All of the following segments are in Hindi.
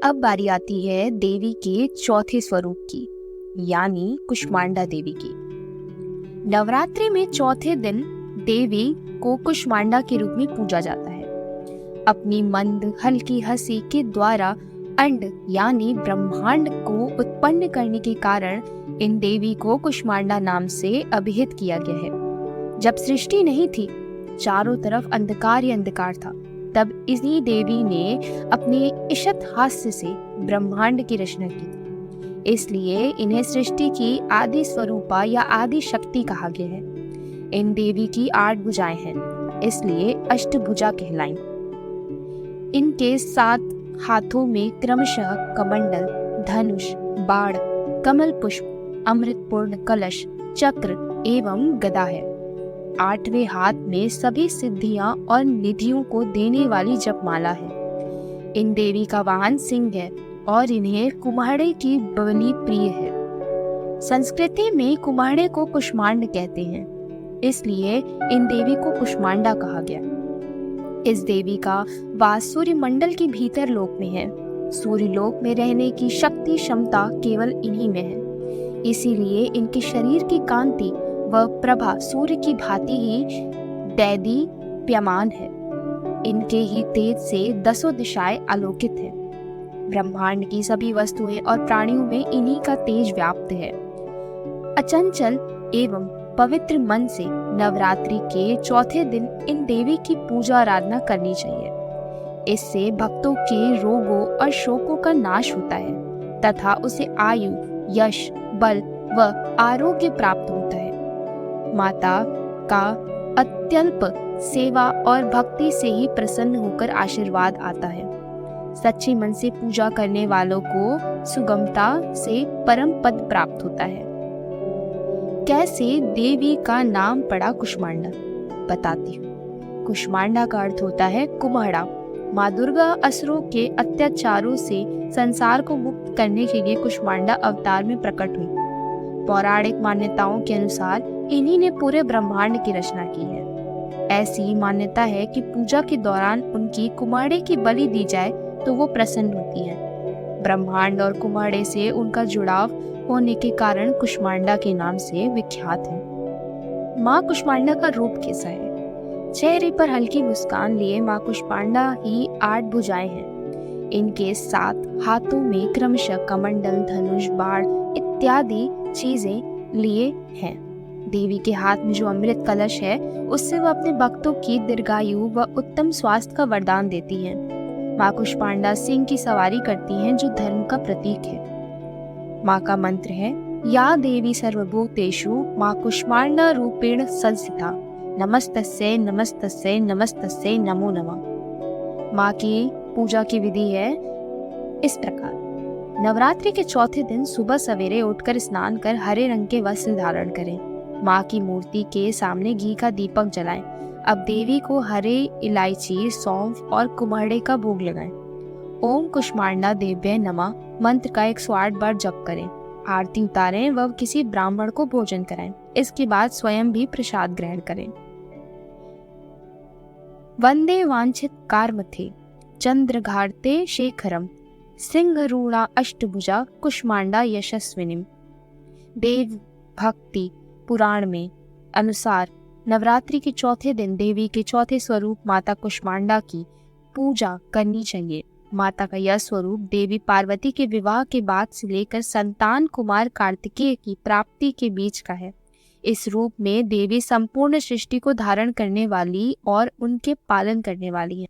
अब बारी आती है देवी के चौथे स्वरूप की, यानी कुष्मांडा देवी की। नवरात्रि में चौथे दिन देवी को कुष्मांडा के रूप में पूजा जाता है। अपनी मंद हल्की हंसी के द्वारा अंड यानी ब्रह्मांड को उत्पन्न करने के कारण इन देवी को कुष्मांडा नाम से अभिहित किया गया है। जब सृष्टि नहीं थी, चारों तरफ अंधकार ही अंधकार था, तब इसी देवी ने अपने इशत हास्य से ब्रह्मांड की रचना की थी। इसलिए इन्हें सृष्टि की आदि स्वरूपा या आदि शक्ति कहा गया है। इन देवी की 8 भुजाएं हैं, इसलिए अष्टभुजा कहलाई। इनके 7 हाथों में क्रमशः कमंडल, धनुष, बाण, कमल पुष्प, अमृतपूर्ण कलश, चक्र एवं गदा है। 8वें हाथ में सभी सिद्धियां और निधियों को देने वाली जपमाला है। इन देवी का वाहन सिंह है और इन्हें कुम्हाड़े की बलि प्रिय है। संस्कृति में कुम्हाड़े को कुष्मांड कहते हैं, इसलिए इन देवी को कुष्मांडा कहा गया। इस देवी का वास सूर्य मंडल के भीतर लोक में है। सूर्य लोक में रहने की शक्ति क्षमता केवल इन्हीं में है, इसीलिए इनके शरीर की कांति व प्रभा सूर्य की भांति ही दैदीप्यमान है। इनके ही तेज से 10 दिशाएं आलोकित है। ब्रह्मांड की सभी वस्तुएं और प्राणियों में इन्हीं का तेज व्याप्त है। अचंचल एवं पवित्र मन से नवरात्रि के चौथे दिन इन देवी की पूजा आराधना करनी चाहिए। इससे भक्तों के रोगों और शोकों का नाश होता है तथा उसे आयु, यश, बल व आरोग्य प्राप्त होता है। माता का अत्यल्प सेवा और भक्ति से ही प्रसन्न होकर आशीर्वाद आता है। सच्चे मन से पूजा करने वालों को सुगमता से परम पद प्राप्त होता है। कैसे देवी का नाम पड़ा कुष्मांडा, बताती हूँ। कुष्मांडा का अर्थ होता है कुम्हाड़ा। माँ दुर्गा असुरों के अत्याचारों से संसार को मुक्त करने के लिए कुष्मांडा अवतार में प्रकट हुई। पौराणिक मान्यताओं के अनुसार इन्हीं ने पूरे ब्रह्मांड की रचना की है। ऐसी मान्यता है कि पूजा के दौरान उनकी कुम्हाड़े की बलि दी जाए तो वो प्रसन्न होती है। ब्रह्मांड और कुम्हाड़े से उनका जुड़ाव होने के कारण कुष्मांडा के नाम से विख्यात है। माँ कुष्मांडा का रूप कैसा है? चेहरे पर हल्की मुस्कान लिए माँ कुष्मांडा ही 8 भुजाएं हैं। इनके 7 हाथों में क्रमशः कमंडल, धनुष, बाण इत्यादि चीजें लिए हैं। देवी के हाथ में जो अमृत कलश है, उससे वह अपने भक्तों की दीर्घायु व उत्तम स्वास्थ्य का वरदान देती है। माँ कुष्मांडा सिंह की सवारी करती हैं, जो धर्म का प्रतीक है। माँ का मंत्र है, या देवी सर्वभूतेषु माँ कुष्मांडा रूपेण संस्थिता, नमस्तस्यै नमस्तस्यै नमस्तस्यै नमो नमः। माँ की पूजा की विधि है इस प्रकार। नवरात्रि के चौथे दिन सुबह सवेरे उठकर स्नान कर हरे रंग के वस्त्र धारण करें। माँ की मूर्ति के सामने घी का दीपक जलाएं। अब देवी को हरे इलायची, सौंफ और कुम्हाड़े का भोग लगाएं। ओम कुष्मांडा देव्यै नमः मंत्र का 108 बार जप करें। आरती उतारें व किसी ब्राह्मण को भोजन कराएं। इसके बाद स्वयं भी प्रसाद ग्रहण करें। वंदे वांछित कारमथे चंद्रघारते शेखरम सिंहरूढ़ा अष्टभुजा कुष्मांडा यशस्विनीम। देव भक्ति पुराण में अनुसार नवरात्रि के चौथे दिन देवी के चौथे स्वरूप माता कुष्मांडा की पूजा करनी चाहिए। माता का यह स्वरूप देवी पार्वती के विवाह के बाद से लेकर संतान कुमार कार्तिकेय की प्राप्ति के बीच का है। इस रूप में देवी संपूर्ण सृष्टि को धारण करने वाली और उनके पालन करने वाली है।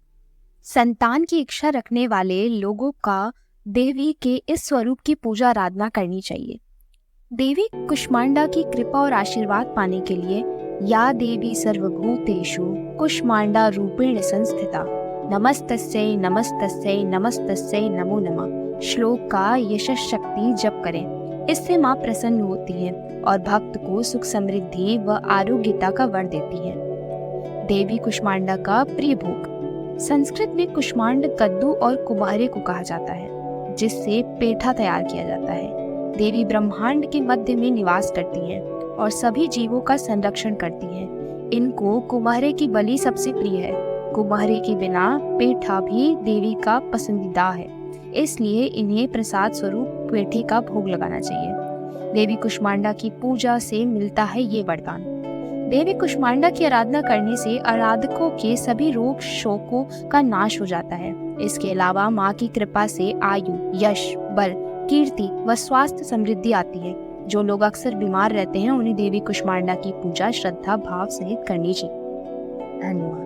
संतान की इच्छा रखने वाले लोगों का देवी के इस स्वरूप की पूजा आराधना करनी चाहिए। देवी कुष्मांडा की कृपा और आशीर्वाद पाने के लिए या देवी सर्वभूतेषु कुष्मांडा रूपेण संस्थिता, नमस्तस्यै नमस्तस्यै नमस्तस्यै नमो नमः श्लोक का यशस शक्ति जप करें। इससे माँ प्रसन्न होती है और भक्त को सुख समृद्धि व आरोग्यता का वर देती है। देवी कुष्मांडा का प्रिय भोग। संस्कृत में कुष्मांड कद्दू और कुम्हारे को कहा जाता है, जिससे पेठा तैयार किया जाता है। देवी ब्रह्मांड के मध्य में निवास करती हैं और सभी जीवों का संरक्षण करती हैं। इनको कुम्हारे की बलि सबसे प्रिय है। कुम्हारे के बिना पेठा भी देवी का पसंदीदा है। इसलिए इन्हें प्रसाद स्वरूप पेठे का भोग लगाना चाहिए। देवी कुष्मांडा की पूजा से मिलता है ये वरदान। देवी कुष्मांडा की आराधना करने से आराधकों के सभी रोग शोकों का नाश हो जाता है। इसके अलावा माँ की कृपा से आयु, यश, बल, कीर्ति व स्वास्थ्य समृद्धि आती है। जो लोग अक्सर बीमार रहते हैं उन्हें देवी कुष्मांडा की पूजा श्रद्धा भाव सहित करनी चाहिए। धन्यवाद।